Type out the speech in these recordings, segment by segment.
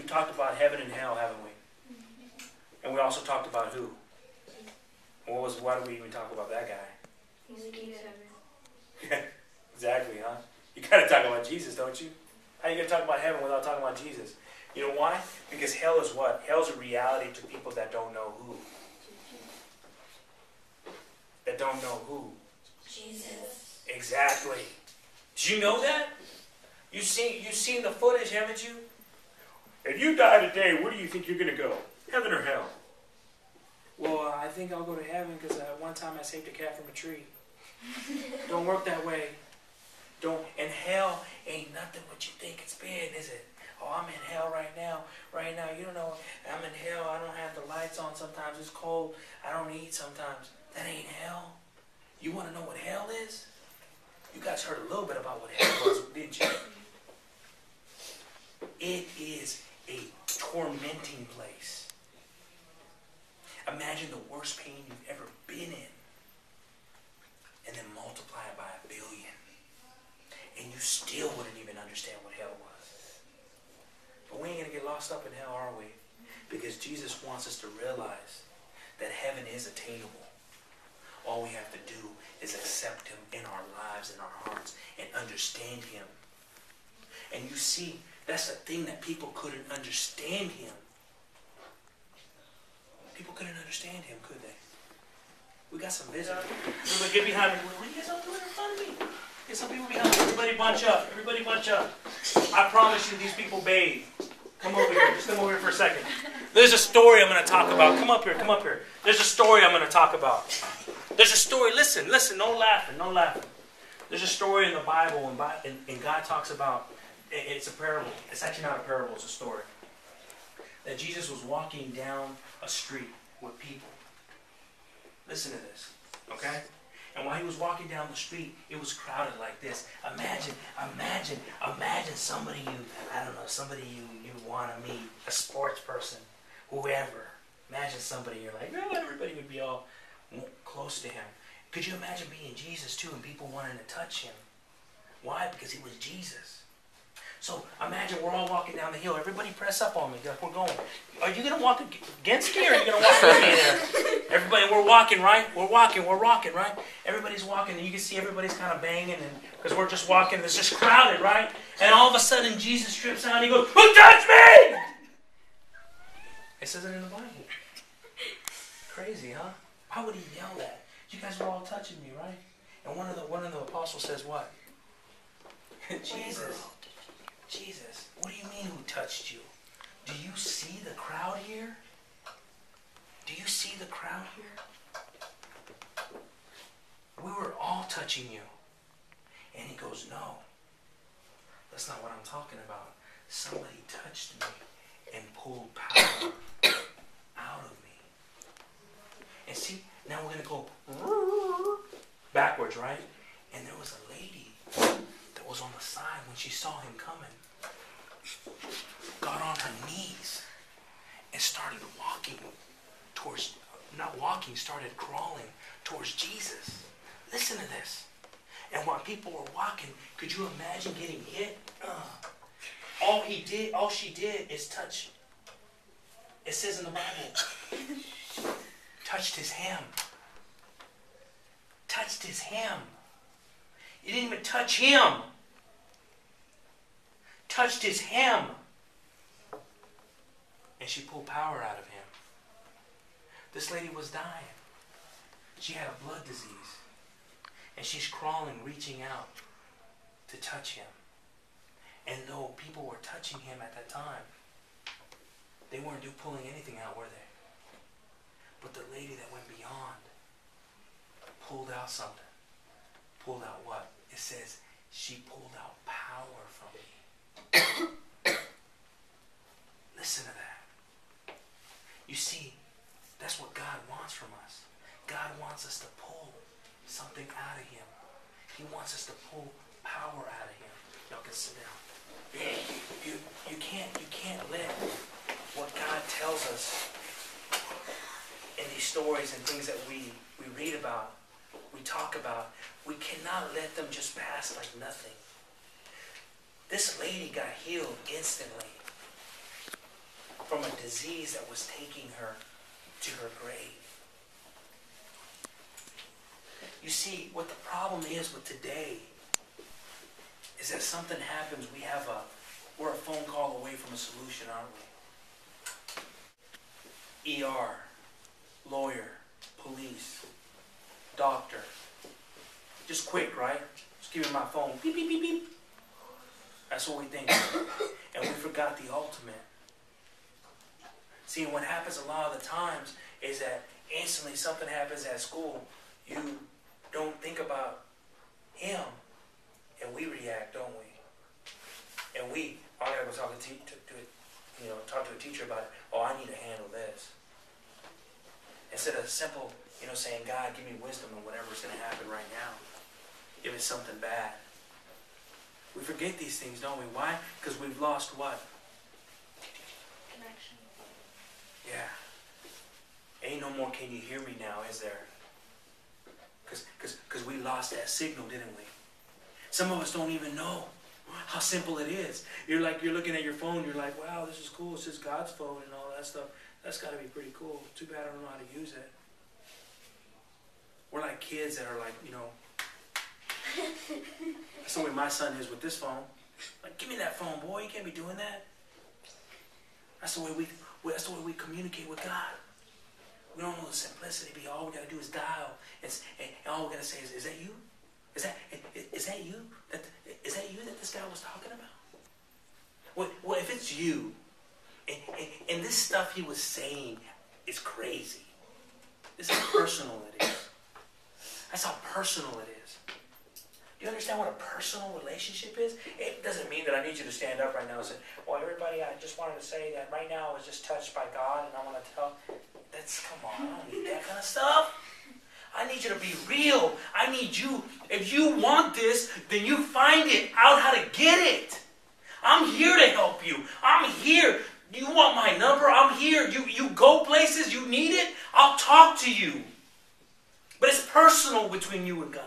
we've talked about heaven and hell, haven't we? And we also talked about who? Why do we even talk about that guy? Exactly, huh? You gotta talk about Jesus, don't you? How are you gonna talk about heaven without talking about Jesus? You know why? Because hell is what? Hell's a reality to people that don't know who. That don't know who? Jesus. Exactly. Did you know that? You've seen the footage, haven't you? If you die today, where do you think you're going to go? Heaven or hell? Well, I think I'll go to heaven because one time I saved a cat from a tree. Don't work that way. And hell ain't nothing what you think it's been, is it? Oh, I'm in hell right now. Right now, you don't know. I'm in hell. I don't have the lights on sometimes. It's cold. I don't eat sometimes. That ain't hell. You want to know what hell is? You guys heard a little bit about what hell was, didn't you? It is a tormenting place. Imagine the worst pain you've ever been in, and then multiply it by 1 billion. And you still wouldn't even understand what hell was. But we ain't going to get lost up in hell, are we? Because Jesus wants us to realize that heaven is attainable. All we have to do is accept him in our lives, in our hearts, and understand him. And you see, that's the thing that people couldn't understand him. People couldn't understand him, could they? We got some visitors. Everybody get behind me. What are you guys all doing in front of me? Get some people behind me. Everybody bunch up. Everybody bunch up. I promise you these people bathe. Come over here. Just come over here for a second. There's a story I'm going to talk about. Come up here. Come up here. There's a story I'm going to talk about. There's a story. Listen. No laughing. No laughing. There's a story in the Bible, and God talks about, it's a parable. It's actually not a parable. It's a story. That Jesus was walking down a street with people. Listen to this. Okay? And while he was walking down the street, it was crowded like this. Imagine somebody somebody you want to meet, a sports person, whoever. Imagine somebody you're like, no, everybody would be all close to him. Could you imagine being Jesus too and people wanting to touch him? Why? Because he was Jesus. So imagine we're all walking down the hill. Everybody press up on me. We're going. Are you going to walk against me or are you going to walk with me there? Everybody, we're walking, right? We're rocking, right? Everybody's walking and you can see everybody's kind of banging because we're just walking. It's just crowded, right? And all of a sudden Jesus strips out and he goes, who touched me? It says it in the Bible. Crazy, huh? Why would he yell that? You guys were all touching me, right? And one of the apostles says what? Jesus, what do you mean who touched you? Do you see the crowd here? Do you see the crowd here? We were all touching you. And he goes, no, that's not what I'm talking about. Somebody touched me and pulled power out of me. And see, now we're going to go backwards, right? And there was a lady that was on the side when she saw him coming. Got on her knees and started walking towards, started crawling towards Jesus. Listen to this. And while people were walking, could you imagine getting hit? All she did is touch. It says in the Bible, touched his hem. Touched his hem. You didn't even touch him. Touched his hem. And she pulled power out of him. This lady was dying. She had a blood disease. And she's crawling, reaching out to touch him. And though people were touching him at that time, they weren't pulling anything out, were they? But the lady that went beyond pulled out something. Pulled out what? It says she pulled out power from me. Listen to that. You see, that's what God wants from us. God wants us to pull something out of him. He wants us to pull power out of him. Y'all can sit down. You can't let what God tells us in these stories and things that we read about, we talk about, we cannot let them just pass like nothing. This lady got healed instantly. from a disease that was taking her to her grave. You see, what the problem is with today is that something happens, we're a phone call away from a solution, aren't we? ER, lawyer, police, doctor. Just quick, right? Just give me my phone. Beep, beep, beep, beep. That's what we think. And we forgot the ultimate. See, what happens a lot of the times is that instantly something happens at school. You don't think about him, and we react, don't we? And I gotta go talk to a teacher about it. Oh, I need to handle this. Instead of simple, saying, God, give me wisdom on whatever's going to happen right now. If it's something bad. We forget these things, don't we? Why? Because we've lost what? Connection. Yeah. Ain't no more can you hear me now, is there? Because we lost that signal, didn't we? Some of us don't even know how simple it is. You're looking at your phone, you're like, wow, this is cool. It's just God's phone and all that stuff. That's got to be pretty cool. Too bad I don't know how to use it. We're like kids that are like, that's the way my son is with this phone. Like, give me that phone, boy. You can't be doing that. That's the way we communicate with God. We don't know the simplicity. All we got to do is dial. And all we got to say is that you? Is that you? Is that you that this guy was talking about? Well, if it's you, and this stuff he was saying is crazy. This is how personal it is. That's how personal it is. Do you understand what a personal relationship is? It doesn't mean that I need you to stand up right now and say, well, everybody, I just wanted to say that right now I was just touched by God, and I want to tell. Come on, I don't need that kind of stuff. I need you to be real. I need you. If you want this, then you find it out how to get it. I'm here to help you. I'm here. You want my number? I'm here. You go places, you need it, I'll talk to you. But it's personal between you and God.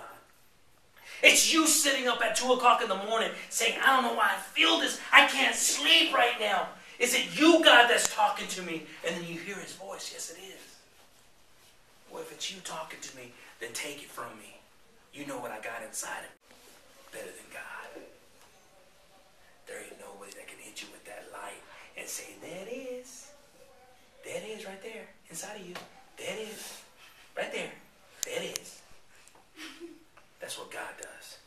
It's you sitting up at 2 o'clock in the morning saying, I don't know why I feel this. I can't sleep right now. Is it you, God, that's talking to me? And then you hear his voice. Yes, it is. Well, if it's you talking to me, then take it from me. You know what I got inside of me. Better than God. There ain't nobody that can hit you with that light and say, there it is. There it is right there inside of you. There it is. Right there. There it is. That's what God does.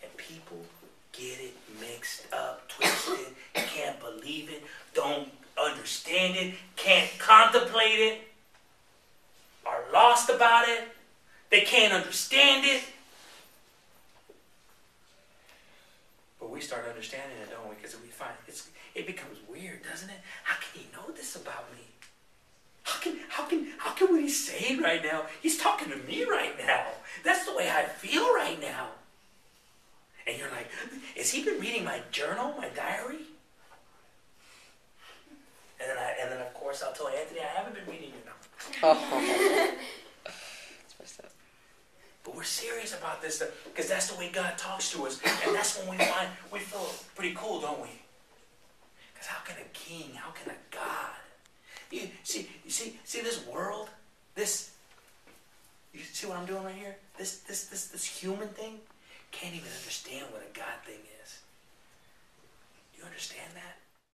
And people get it mixed up, twisted, can't believe it, don't understand it, can't contemplate it, are lost about it, they can't understand it. But we start understanding it, don't we? Because we find it becomes weird, doesn't it? How can he know this about me? How can what he's saying right now? He's talking to me right now. That's the way I feel right now. And you're like, has he been reading my journal, my diary? And then of course I'll tell Anthony I haven't been reading your number. But we're serious about this stuff because that's the way God talks to us, and that's when we feel pretty cool, don't we? Because how can a king, how can a God? You see this world, you see what I'm doing right here? This human thing can't even understand what a God